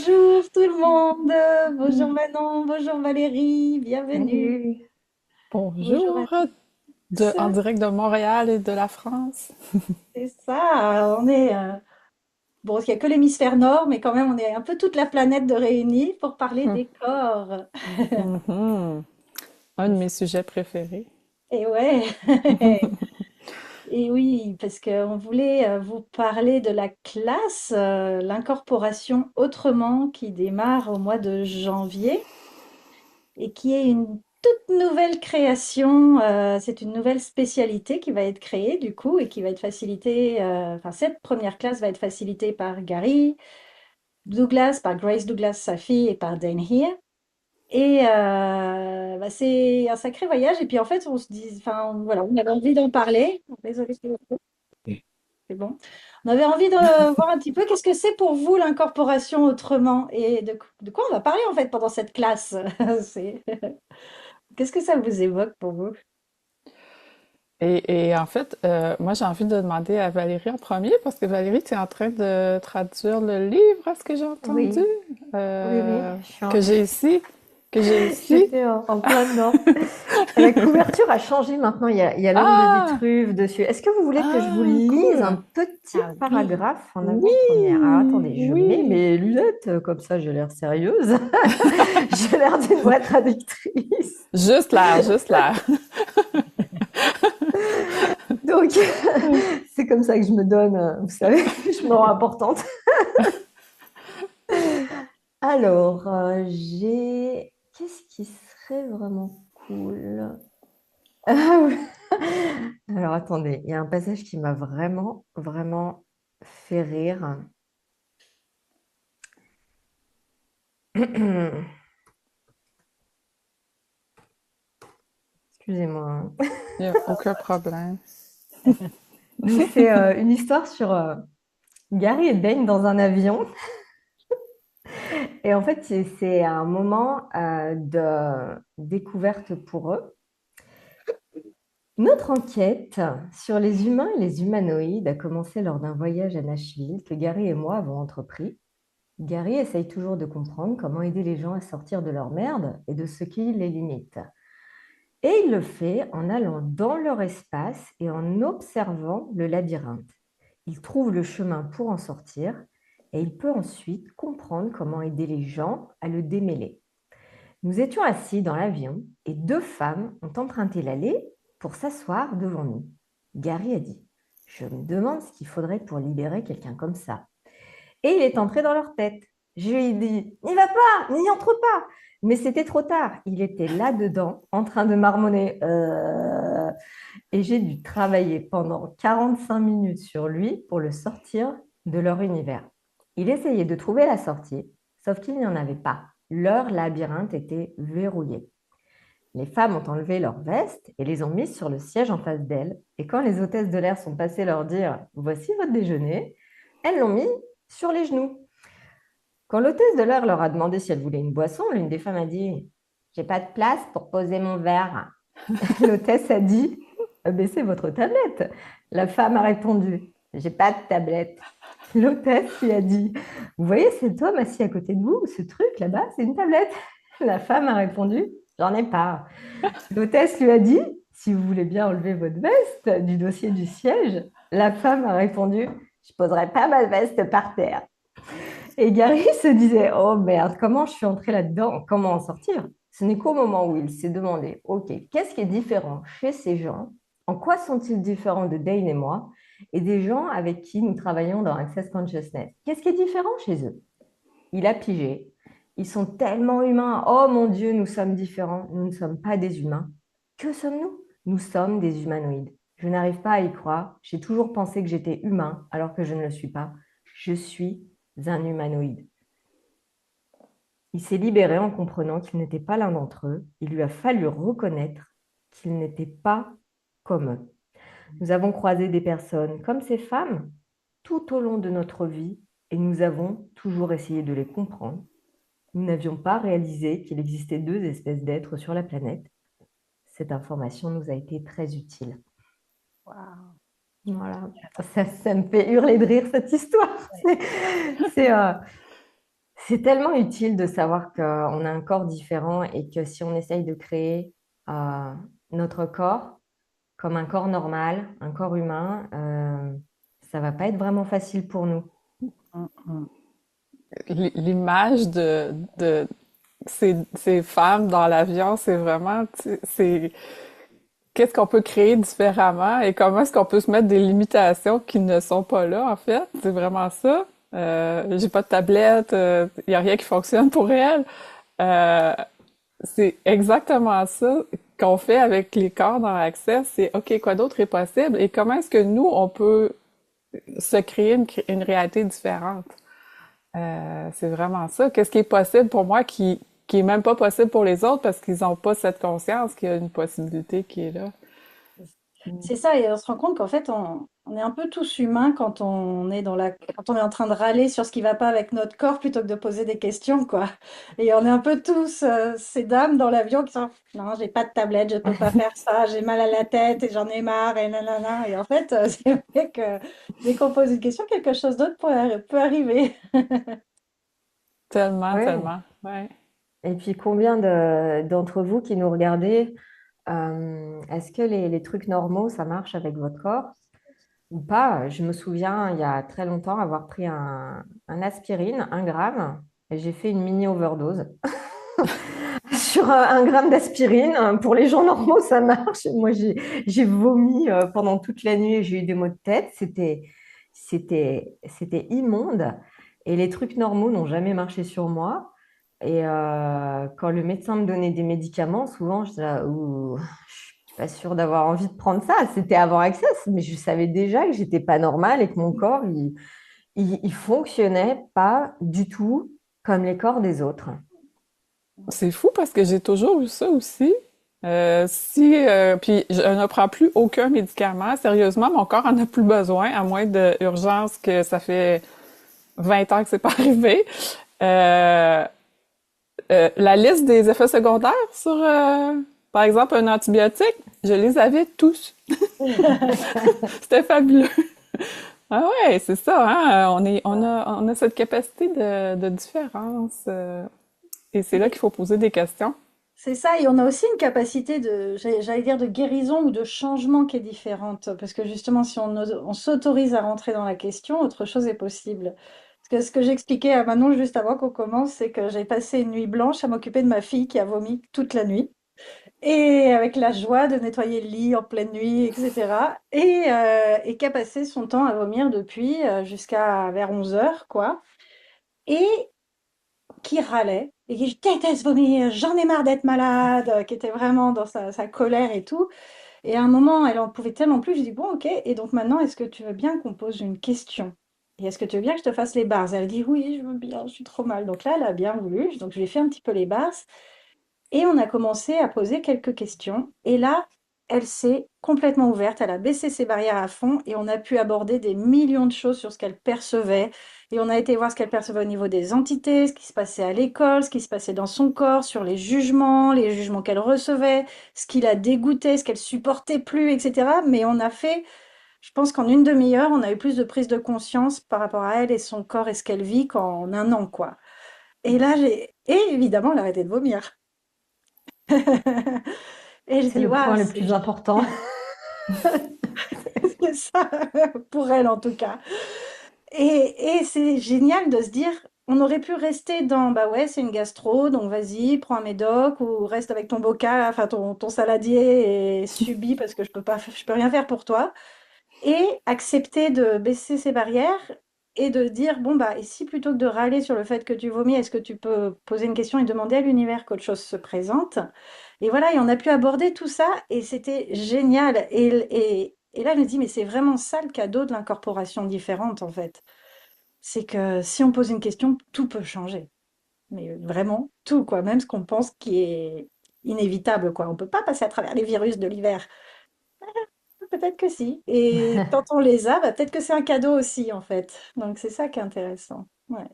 Bonjour tout le monde, bonjour Manon, bonjour Valérie, bienvenue. Salut. Bonjour à Bonjour, tous. en direct de Montréal et de la France. C'est ça, on est bon, il n'y a que l'hémisphère nord, mais quand même on est un peu toute la planète de réunis pour parler des corps. Mhm. Un de mes sujets préférés. Et ouais, et oui, parce qu'on voulait vous parler de la classe, l'incorporation autrement qui démarre au mois de janvier. Et qui est une toute nouvelle création. C'est une nouvelle spécialité qui va être créée du coup et qui va être facilitée. Enfin, cette première classe va être facilitée par Gary Douglas, par Grace Douglas, sa fille, et par Dane Here. Et bah, c'est un sacré voyage. Et puis en fait, on se dit, enfin voilà, on avait envie d'en parler. Désolée, c'est bon. On avait envie de voir un petit peu qu'est-ce que c'est pour vous l'incorporation autrement et de quoi on va parler en fait pendant cette classe. C'est... Qu'est-ce que ça vous évoque pour vous? Et en fait, moi j'ai envie de demander à Valérie en premier, parce que Valérie, tu es en train de traduire le livre, à ce que j'ai entendu, Oui, oui, euh, que j'ai ici, que j'ai ici. j'étais en plein dedans. La couverture a changé maintenant, il y a l'homme de Ah! Vitruve dessus. Est-ce que vous voulez que je vous Ah, lise un cool! petit Ah oui, paragraphe en avant-première? Alors Oui! attendez, je mets Oui! mes lunettes, comme ça j'ai l'air sérieuse. J'ai l'air d'une vraie traductrice. Juste l'air, juste l'air. Donc, c'est comme ça que je me donne, vous savez, je me rends importante. Alors, Qu'est-ce qui serait vraiment cool? Ah oui. Alors attendez, il y a un passage qui m'a vraiment, vraiment fait rire. Excusez-moi, hein. Il n'y a aucun problème. Donc c'est une histoire sur Gary et Dane dans un avion. Et en fait, c'est un moment de découverte pour eux. Notre enquête sur les humains et les humanoïdes a commencé lors d'un voyage à Nashville que Gary et moi avons entrepris. Gary essaye toujours de comprendre comment aider les gens à sortir de leur merde et de ce qui les limite. Et il le fait en allant dans leur espace et en observant le labyrinthe. Il trouve le chemin pour en sortir et il peut ensuite comprendre comment aider les gens à le démêler. Nous étions assis dans l'avion et deux femmes ont emprunté l'allée pour s'asseoir devant nous. Gary a dit: Je me demande ce qu'il faudrait pour libérer quelqu'un comme ça. Et il est entré dans leur tête. Je lui ai dit: N'y va pas, n'y entre pas. Mais c'était trop tard. Il était là-dedans, en train de marmonner. Et j'ai dû travailler pendant 45 minutes sur lui pour le sortir de leur univers. Il essayait de trouver la sortie, sauf qu'il n'y en avait pas. Leur labyrinthe était verrouillé. Les femmes ont enlevé leurs vestes et les ont mises sur le siège en face d'elles. Et quand les hôtesses de l'air sont passées leur dire: Voici votre déjeuner, elles l'ont mis sur les genoux. Quand l'hôtesse de l'air leur a demandé si elle voulait une boisson, l'une des femmes a dit: J'ai pas de place pour poser mon verre. L'hôtesse a dit: Baissez votre tablette. La femme a répondu: J'ai pas de tablette. L'hôtesse lui a dit: Vous voyez cet homme assis à côté de vous, ce truc là-bas, c'est une tablette. La femme a répondu: J'en ai pas. L'hôtesse lui a dit: Si vous voulez bien enlever votre veste du dossier du siège. La femme a répondu: Je poserai pas ma veste par terre. Et Gary se disait: Oh merde, comment je suis entrée là-dedans? Comment en sortir? Ce n'est qu'au moment où il s'est demandé: Ok, qu'est-ce qui est différent chez ces gens? En quoi sont-ils différents de Dane et moi et des gens avec qui nous travaillons dans Access Consciousness? Qu'est-ce qui est différent chez eux? Il a pigé. Ils sont tellement humains. Oh mon Dieu, nous sommes différents. Nous ne sommes pas des humains. Que sommes-nous? Nous sommes des humanoïdes. Je n'arrive pas à y croire. J'ai toujours pensé que j'étais humain alors que je ne le suis pas. Je suis un humanoïde. Il s'est libéré en comprenant qu'il n'était pas l'un d'entre eux. Il lui a fallu reconnaître qu'il n'était pas comme eux. Nous avons croisé des personnes comme ces femmes tout au long de notre vie et nous avons toujours essayé de les comprendre. Nous n'avions pas réalisé qu'il existait deux espèces d'êtres sur la planète. Cette information nous a été très utile. waouh. Voilà, ça me fait hurler de rire cette histoire. C'est C'est tellement utile de savoir qu'on a un corps différent et que si on essaye de créer notre corps comme un corps normal, un corps humain, ça va pas être vraiment facile pour nous. Mm, mm. L'image de ces femmes dans l'avion, c'est vraiment, c'est qu'est-ce qu'on peut créer différemment et comment est-ce qu'on peut se mettre des limitations qui ne sont pas là, en fait. C'est vraiment ça. J'ai pas de tablette, y a rien qui fonctionne pour elle. Euh, c'est exactement ça qu'on fait avec les corps dans l'accès. C'est OK, quoi d'autre est possible et comment est-ce que nous, on peut se créer une réalité différente. C'est vraiment ça. Qu'est-ce qui est possible pour moi qui est même pas possible pour les autres parce qu'ils ont pas cette conscience qu'il y a une possibilité qui est là. C'est ça, et on se rend compte qu'en fait, on est un peu tous humains quand on est quand on est en train de râler sur ce qui va pas avec notre corps plutôt que de poser des questions, quoi. Et on est un peu tous ces dames dans l'avion qui sont, non, j'ai pas de tablette, je peux pas faire ça, j'ai mal à la tête et j'en ai marre et nanana. Et en fait, c'est vrai que dès qu'on pose une question, quelque chose d'autre peut arriver. Tellement, Ouais. tellement. Ouais. Et puis combien d'entre vous qui nous regardez, est-ce que les trucs normaux, ça marche avec votre corps ou pas? Je me souviens, il y a très longtemps, avoir pris un aspirine, 1 gramme, et j'ai fait une mini overdose. Sur 1 gramme d'aspirine, pour les gens normaux, ça marche. Moi, j'ai vomi pendant toute la nuit et j'ai eu des maux de tête. C'était immonde. Et les trucs normaux n'ont jamais marché sur moi. Et quand le médecin me donnait des médicaments, souvent, je disais, ouh, je suis pas sûre d'avoir envie de prendre ça. C'était avant Access, mais je savais déjà que j'étais pas normale et que mon corps, il fonctionnait pas du tout comme les corps des autres. C'est fou parce que j'ai toujours eu ça aussi. Puis je ne prends plus aucun médicament. Sérieusement, mon corps en a plus besoin, à moins de urgence que ça fait 20 ans que c'est pas arrivé. Euh, la liste des effets secondaires sur, par exemple, un antibiotique, je les avais tous. C'était fabuleux. Ah ouais, c'est ça, hein? On a cette capacité de différence. Et c'est là qu'il faut poser des questions. C'est ça, et on a aussi une capacité j'allais dire, de guérison ou de changement qui est différente, parce que justement, si on s'autorise à rentrer dans la question, autre chose est possible. Parce que ce que j'expliquais à Manon juste avant qu'on commence, c'est que j'ai passé une nuit blanche à m'occuper de ma fille qui a vomi toute la nuit, et avec la joie de nettoyer le lit en pleine nuit, etc. Et qui a passé son temps à vomir depuis jusqu'à vers 11 heures, quoi. Et qui râlait et qui je déteste vomir, j'en ai marre d'être malade, qui était vraiment dans sa colère et tout. Et à un moment, elle en pouvait tellement plus, je dis bon, ok, et donc maintenant, est-ce que tu veux bien qu'on pose une question? Et est-ce que tu veux bien que je te fasse les bars? Elle dit oui, je veux bien, je suis trop mal. Donc là, elle a bien voulu, donc je lui ai fait un petit peu les bars. Et on a commencé à poser quelques questions. Et là, elle s'est complètement ouverte. Elle a baissé ses barrières à fond et on a pu aborder des millions de choses sur ce qu'elle percevait. Et on a été voir ce qu'elle percevait au niveau des entités, ce qui se passait à l'école, ce qui se passait dans son corps, sur les jugements qu'elle recevait, ce qui la dégoûtait, ce qu'elle supportait plus, etc. Mais on a fait, je pense qu'en une demi-heure, on a eu plus de prise de conscience par rapport à elle et son corps et ce qu'elle vit qu'en un an, quoi. Et évidemment, elle a arrêté de vomir. Et je C'est dis, le waouh, point le plus important. c'est ça, pour elle en tout cas. Et c'est génial de se dire, on aurait pu rester dans, bah ouais, c'est une gastro, donc vas-y, prends un médoc ou reste avec ton bocal, enfin ton saladier et subis parce que je peux rien faire pour toi. Et accepter de baisser ses barrières et de dire, bon, bah, et si plutôt que de râler sur le fait que tu vomis, est-ce que tu peux poser une question et demander à l'univers qu'autre chose se présente? Et voilà, et on a pu aborder tout ça et c'était génial. Et là, je me dis, mais c'est vraiment ça le cadeau de l'incorporation différente, en fait. C'est que si on pose une question, tout peut changer. Mais vraiment, tout, quoi. Même ce qu'on pense qui est inévitable, quoi. On peut pas passer à travers les virus de l'hiver. Peut-être que si. Et quand on les a, bah, peut-être que c'est un cadeau aussi, en fait. Donc c'est ça qui est intéressant. Ouais.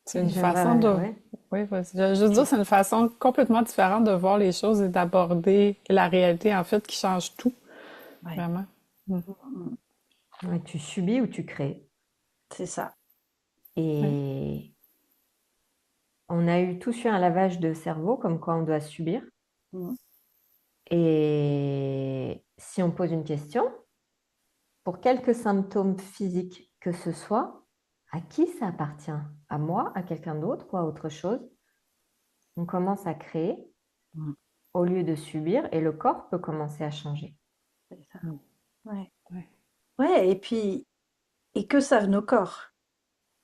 C'est une façon J'aimerais, de... ouais. Oui, vas-y. Je veux juste dire, c'est une façon complètement différente de voir les choses et d'aborder la réalité, en fait, qui change tout, Ouais. vraiment. Mm. Mm. Ouais, tu subis ou tu crées. C'est ça. Et On a tous eu un lavage de cerveau, comme quoi on doit subir. Mhm. Et si on pose une question, pour quelques symptômes physiques que ce soit, à qui ça appartient? À moi, à quelqu'un d'autre ou à autre chose? On commence à créer Mhm. au lieu de subir et le corps peut commencer à changer. C'est ça. Mm. Ouais. Ouais. Ouais, et puis, et que savent nos corps?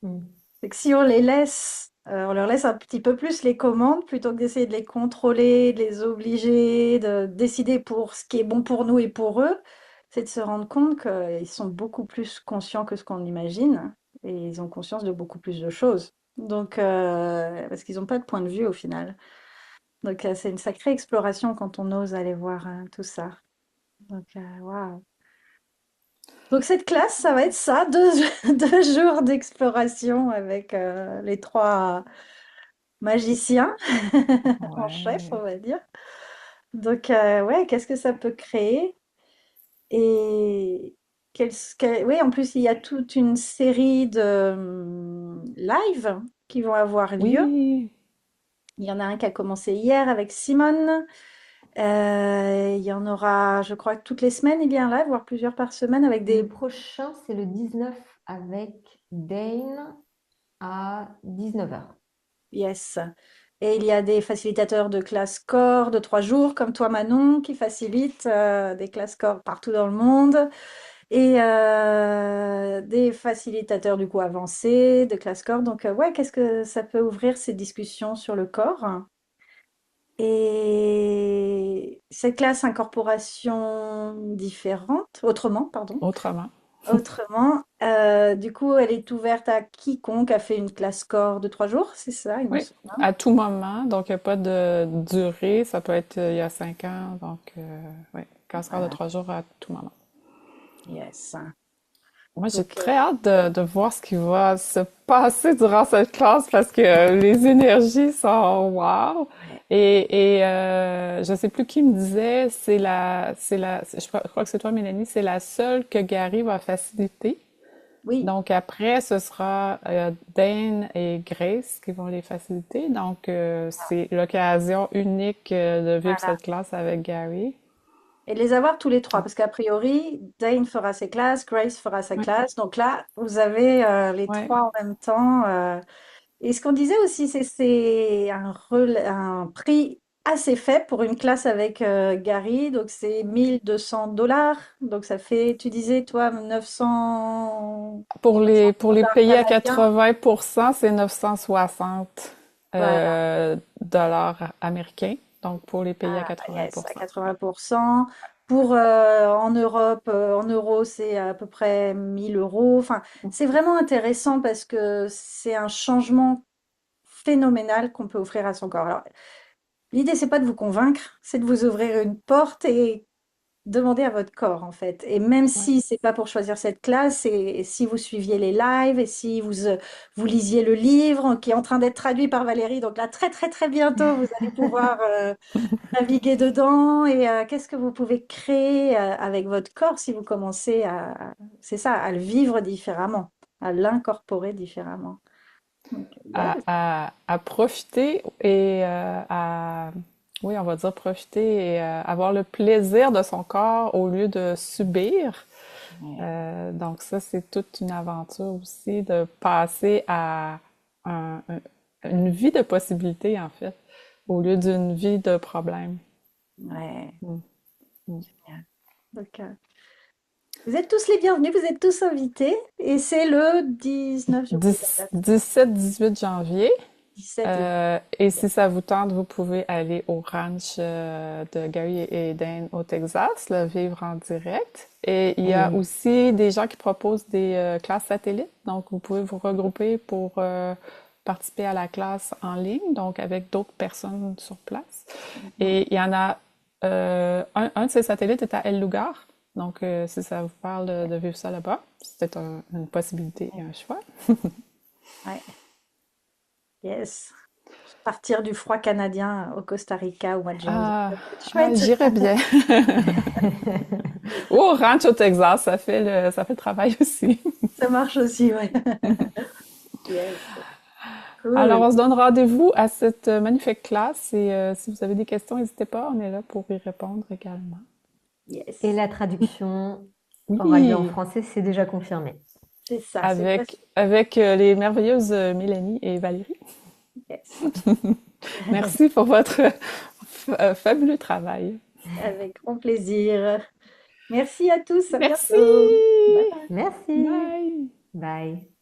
Mm. C'est que si on les laisse, on leur laisse un petit peu plus les commandes plutôt que d'essayer de les contrôler, de les obliger, de décider pour ce qui est bon pour nous et pour eux, c'est de se rendre compte qu'ils sont beaucoup plus conscients que ce qu'on imagine et ils ont conscience de beaucoup plus de choses. Donc, parce qu'ils n'ont pas de point de vue au final. Donc, c'est une sacrée exploration quand on ose aller voir tout ça. Donc, waouh. Donc, cette classe, ça va être ça, deux, 2 jours d'exploration avec les trois magicien en chef, on Ouais. va dire. Donc, ouais, qu'est-ce que ça peut créer? Et oui, en plus, il y a toute une série de live qui vont avoir lieu. Oui, Il y en a un qui a commencé hier avec Simone. Il y en aura, je crois, que toutes les semaines, il y a un live, voire plusieurs par semaine avec Le des... prochain, c'est le 19 avec Dane à 19h. Yes. Et il y a des facilitateurs de classe corps de 3 jours, comme toi, Manon, qui facilitent des classes corps partout dans le monde. Et des facilitateurs du coup avancés de classe corps. Donc, ouais, qu'est-ce que ça peut ouvrir ces discussions sur le corps? Et cette classe incorporation différente, autrement, pardon, autrement. autrement, du coup, elle est ouverte à quiconque a fait une classe corps de 3 jours, c'est ça, il me Oui, semble. à tout moment. Donc, il n'y a pas de durée. Ça peut être il y a 5 ans. Donc, oui, casqueur de Voilà, 3 jours à tout moment. yes. Moi, j'ai Donc, très hâte de voir ce qui va se passer durant cette classe parce que les énergies sont wow. ouais. Je sais plus qui me disait, je crois que c'est toi, Mélanie, c'est la seule que Gary va faciliter. Oui, Donc après, ce sera Dane et Grace qui vont les faciliter. Donc c'est l'occasion unique de vivre voilà. cette classe avec Gary. Et de les avoir tous les trois, Donc, parce qu'a priori, Dane fera ses classes, Grace fera sa ouais, classe. Donc là, vous avez les ouais. trois en même temps. Et ce qu'on disait aussi, c'est un prix assez faible pour une classe avec Gary. Donc c'est 1 200 $. Donc ça fait, tu disais, toi, 900 Pour les dollars pays à canadiens. 80%, c'est 960 Voilà. dollars américains. Donc pour les pays à Ah, yes, à 80%. 80%. Pour en Europe, en euros, c'est à peu près 1 000 euros. Enfin, c'est vraiment intéressant parce que c'est un changement phénoménal qu'on peut offrir à son corps. Alors, l'idée, c'est pas de vous convaincre, c'est de vous ouvrir une porte et demander à votre corps, en fait. Et même Ouais. si c'est pas pour choisir cette classe, et si vous suiviez les lives, et si vous lisiez le livre qui est en train d'être traduit par Valérie, donc là, très, très, très bientôt, vous allez pouvoir naviguer dedans. Et qu'est-ce que vous pouvez créer avec votre corps si vous commencez c'est ça, à le vivre différemment, à l'incorporer différemment. Donc, yes. À profiter et oui, on va dire profiter et avoir le plaisir de son corps au lieu de subir. Ouais. Donc ça, c'est toute une aventure aussi de passer à une vie de possibilités, en fait, au lieu d'une vie de problèmes. Ouais. Mm, mm. Génial. Donc, vous êtes tous les bienvenus, vous êtes tous invités. Et c'est le 19, j'ai oublié la date. 17-18 janvier. 17 et Et si ça vous tente, vous pouvez aller au ranch de Gary et Dan au Texas, le vivre en direct. Et il y a Et aussi des gens qui proposent des classes satellites. Donc, vous pouvez vous regrouper pour participer à la classe en ligne, donc avec d'autres personnes sur place. Mhm. Et il y en a un de ces satellites est à El Lugar. Donc, si ça vous parle de vivre ça là-bas, c'est peut-être une possibilité et un choix. Ouais, yes. Partir du froid canadien au Costa Rica au mois de janvier. Ça peut être chouette. J'irais bien. Ou au ranch au Texas, ça fait le travail aussi. Ça marche aussi, ouais. Yes. Alors, Cool. on se donne rendez-vous à cette magnifique classe et si vous avez des questions, n'hésitez pas, on est là pour y répondre également. Et Yes. la traduction aura lieu en Oui, français, c'est déjà confirmé. C'est ça, c'est pas... avec les merveilleuses Mélanie et Valérie. Yes. Merci pour votre fabuleux travail. Avec grand plaisir. Merci à tous, à Merci! bientôt. Bye bye. Merci. Bye! Bye.